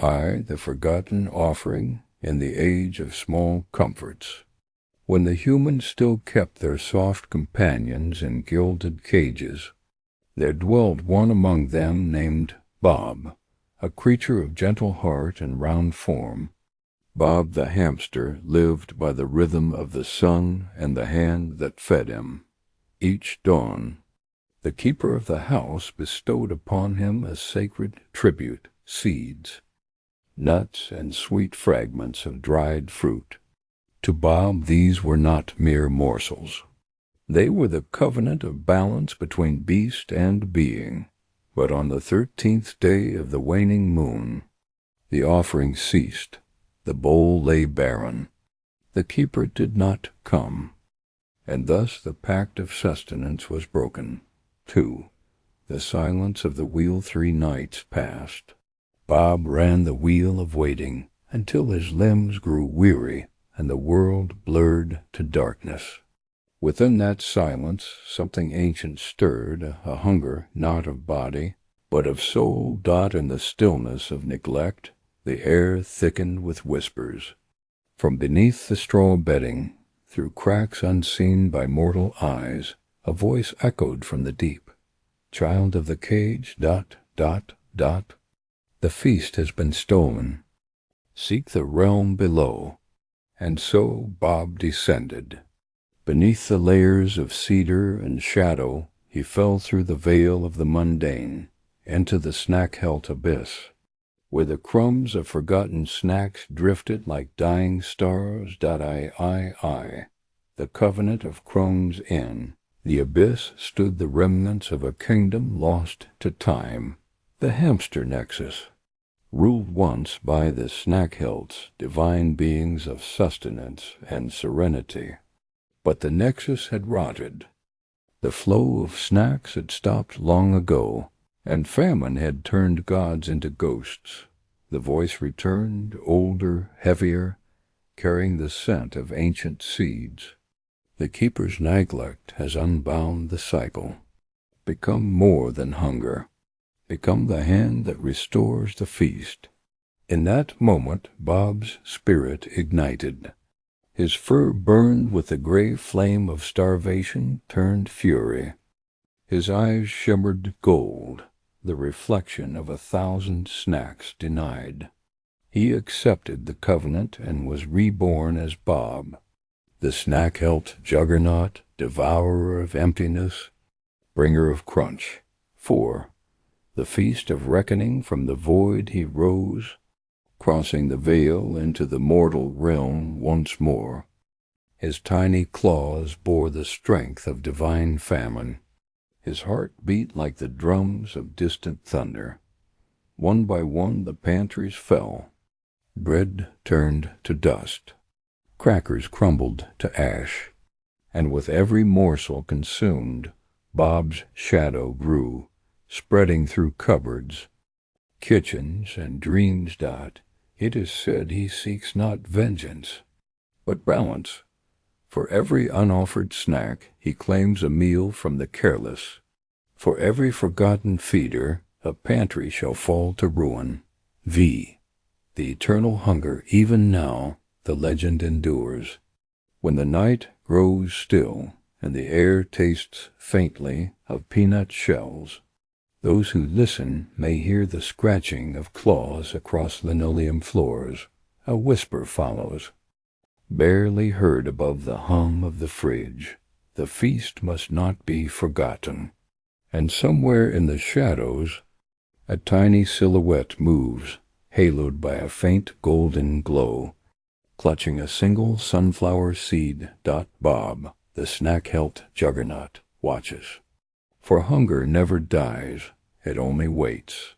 I, the forgotten offering in the age of small comforts. When the humans still kept their soft companions in gilded cages, there dwelled one among them named Bob, a creature of gentle heart and round form. Bob the hamster lived by the rhythm of the sun and the hand that fed him. Each dawn, the keeper of the house bestowed upon him a sacred tribute, seeds, nuts, and sweet fragments of dried fruit. To Bob these were not mere morsels. They were the covenant of balance between beast and being. But on the 13th day of the waning moon, the offering ceased. The bowl lay barren. The keeper did not come, and thus the pact of sustenance was broken. 2. The silence of the wheel 3 nights passed. Bob ran the wheel of waiting until his limbs grew weary and the world blurred to darkness. Within that silence something ancient stirred, a hunger not of body, but of soul. In the stillness of neglect, the air thickened with whispers. From beneath the straw bedding, through cracks unseen by mortal eyes, a voice echoed from the deep. Child of the cage, ... The feast has been stolen. Seek the realm below. And so Bob descended. Beneath the layers of cedar and shadow, he fell through the veil of the mundane, into the Snackhelt abyss, where the crumbs of forgotten snacks drifted like dying stars. The covenant of Crone's Inn. The abyss stood the remnants of a kingdom lost to time. The hamster nexus, ruled once by the Snackhelts, divine beings of sustenance and serenity. But the nexus had rotted. The flow of snacks had stopped long ago, and famine had turned gods into ghosts. The voice returned, older, heavier, carrying the scent of ancient seeds. The keeper's neglect has unbound the cycle, become more than hunger, become the hand that restores the feast. In that moment Bob's spirit ignited. His fur burned with the gray flame of starvation turned fury. His eyes shimmered gold, the reflection of 1,000 snacks denied. He accepted the covenant and was reborn as Bob, the Snackhelt Juggernaut, devourer of emptiness, bringer of crunch. 4. The feast of reckoning. From the void he rose, crossing the veil into the mortal realm once more. His tiny claws bore the strength of divine famine. His heart beat like the drums of distant thunder. One by one the pantries fell. Bread turned to dust. Crackers crumbled to ash. And with every morsel consumed, Bob's shadow grew, spreading through cupboards, kitchens, and dreams. It is said he seeks not vengeance, but balance. For every unoffered snack he claims a meal from the careless. For every forgotten feeder a pantry shall fall to ruin. The eternal hunger. Even now the legend endures. When the night grows still and the air tastes faintly of peanut shells, those who listen may hear the scratching of claws across linoleum floors. A whisper follows, barely heard above the hum of the fridge. The feast must not be forgotten. And somewhere in the shadows, a tiny silhouette moves, haloed by a faint golden glow, clutching a single sunflower seed. Bob, the Snackhelt Juggernaut, watches. For hunger never dies, it only waits.